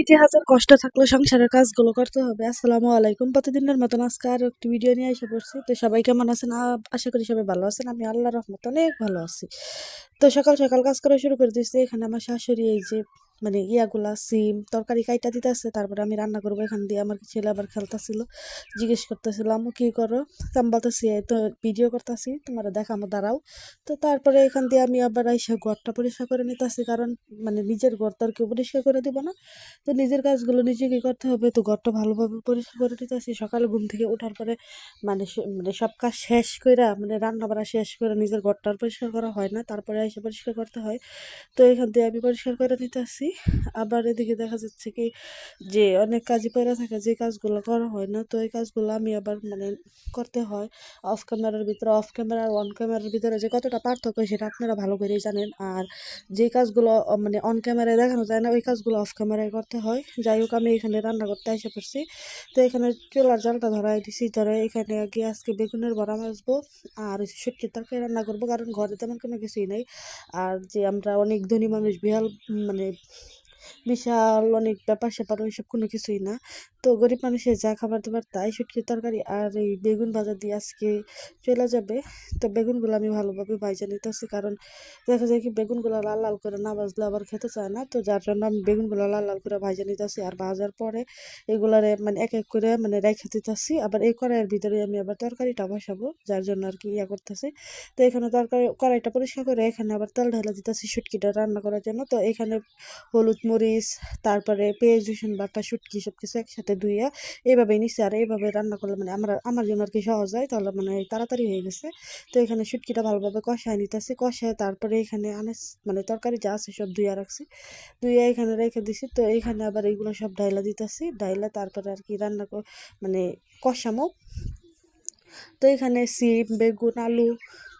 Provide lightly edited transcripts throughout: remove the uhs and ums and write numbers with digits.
যে হাজার কষ্ট থাকলেও সংসারের কাজগুলো করতে হবে। আসসালামু আলাইকুম। প্রতিদিনের মতন আজকে আর একটি ভিডিও নিয়ে এসে পড়ছি। তো সবাই কেমন আছেন? আশা করি সবাই ভালো আছেন। আমি আল্লাহর রহমতে অনেক ভালো আছি। তো সকাল সকাল কাজ করা শুরু করে দিয়েছি। এখানে আমার শাশুড়ি এই যে মানে ইয়াগুলা সিম তরকারি কাইটা দিতেছে, তারপরে আমি রান্না করবো। এখান দিয়ে আমার ছেলে আবার খেলতেছিল, জিজ্ঞেস করতেছিল আম্মু কি করো? তো আমি বলতেছি এই তো ভিডিও করতেছি, তোমার দেখামো দাঁড়াও। তো তারপরে এখান দিয়ে আমি আবার আইসা ঘরটা পরিষ্কার করে নিতেছি, কারণ মানে নিজের ঘর তো আর কেউ পরিষ্কার করে দিব না। তো নিজের কাজগুলো নিজেকে করতে হবে। তো ঘরটা ভালোভাবে পরিষ্কার করে নিতেছি। সকালে ঘুম থেকে ওঠার পরে মানে সব কাজ শেষ কইরা, মানে রান্না বান্না শেষ করে নিজের ঘরটা আর পরিষ্কার করা হয় না, তারপরে এসে পরিষ্কার করতে হয়। তো এখান দিয়ে আমি পরিষ্কার করে নিতেছি। আবার এদিকে দেখা যাচ্ছে কি যে অনেক কাজই পড়ে থাকে, যে কাজগুলো করা হয় না। তো এই কাজগুলো আমি আবার মানে করতে হয় অফ ক্যামেরার ভিতরে। অফ ক্যামেরা আর অন ক্যামেরার ভিতরে যে কতটা পার্থক্য সেটা আপনারা ভালো করেই জানেন। আর যে কাজগুলো মানে অন ক্যামেরায় দেখানো যায় না, ওই কাজগুলো অফ ক্যামেরায় করতে হয়। যাই হোক, আমি এখানে রান্না করতে এসে পড়ছি। তো এখানে চুলার জালটা ধরাই দিছি, ধরে এখানে আগে আজকে বেগুনের বড়া ভাজবো আর শুটকির তরকারি রান্না করবো, কারণ ঘরে তেমন কোনো কিছুই নেই। আর যে আমরা অনেক ধনী মানুষ, বিহাল মানে বিশাল অনেক ব্যাপার স্যাপার ওইসব কোনো কিছুই না। তো গরিব মানুষের যা খাবার দাবার তাই শুটকির তরকারি আর এই বেগুন ভাজা দিয়ে আজকে চলে যাবে। তো বেগুনগুলো আমি ভালোভাবে ভাজা নিতেছি, কারণ দেখা যায় কি বেগুনগুলো লাল লাল করে না ভাজলে আবার খেতে চায় না। তো যার জন্য আমি বেগুনগুলো লাল লাল করে ভাজা নিতেছি, আর ভাজার পরে এগুলারে মানে এক এক করে মানে রেখে দিতেছি। আবার এই কড়াইয়ের ভিতরে আমি আবার তরকারিটা বসাবো, যার জন্য আর কি ইয়া করতেছি। তো এখানে তরকারি কড়াইটা পরিষ্কার করে এখানে আবার তেল ঢেলে দিতেছি শুটকিটা রান্না করার জন্য। তো এখানে হলুদ মরিচ, তারপরে পেঁয়াজ রসুন বাটা শুটকি সব কিছু একসাথে ধুইয়া এইভাবে নিচ্ছি। আর এইভাবে রান্না করলে মানে আমার জন্য আর কি সহজ হয়, তাহলে মানে তাড়াতাড়ি হয়ে গেছে। তো এখানে শুটকিটা ভালোভাবে কষায় নিতেছি, কষায় তারপরে এখানে মানে তরকারি যা আছে সব ধুইয়া রাখছি, ধুইয়া এখানে রেখে দিছি। তো এখানে আবার এইগুলো সব ডাইলা দিতেছি, ডাইলা তারপরে আর কি মানে কষামো। তো এখানে সিম বেগুন আলু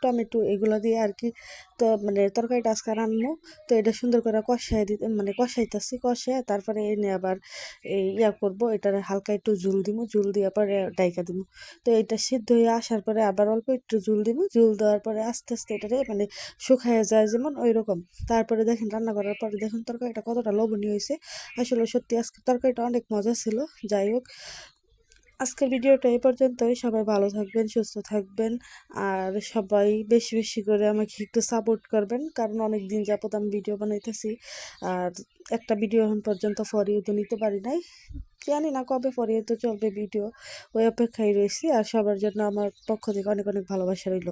টমেটো এগুলো দিয়ে আর কি তো মানে তরকারিটা আজকে রান্না। তো এটা সুন্দর করে কষাই দিতে মানে কষাইতেছি, কষায় তারপরে এনে আবার এই ইয়া করবো, এটার হালকা একটু ঝুল দিব, ঝুল দেওয়ার পরে ডাইকা দিব। তো এটা সিদ্ধ হয়ে আসার পরে আবার অল্প একটু ঝুল দিব, ঝুল দেওয়ার পরে আস্তে আস্তে এটারে মানে শুকায় যায় যেমন ওই রকম। তারপরে দেখেন রান্না করার পরে দেখুন তরকারিটা কতটা লবণীয় হয়েছে। আসলে সত্যি আজকে তরকারিটা অনেক মজা ছিল। যাই হোক, আজকের ভিডিওটা এই পর্যন্তই। সবাই ভালো থাকবেন, সুস্থ থাকবেন, আর সবাই বেশি বেশি করে আমাকে একটু সাপোর্ট করবেন, কারণ অনেক দিন যাবত আমি ভিডিও বানাইতেছি আর একটা ভিডিও এখন পর্যন্ত ফরিয়ে তো নিতে পারি নাই। জানি না কবে ফরিয়ে তো চলবে ভিডিও, ওই অপেক্ষায় রয়েছি। আর সবার জন্য আমার পক্ষ থেকে অনেক অনেক ভালোবাসা রইল।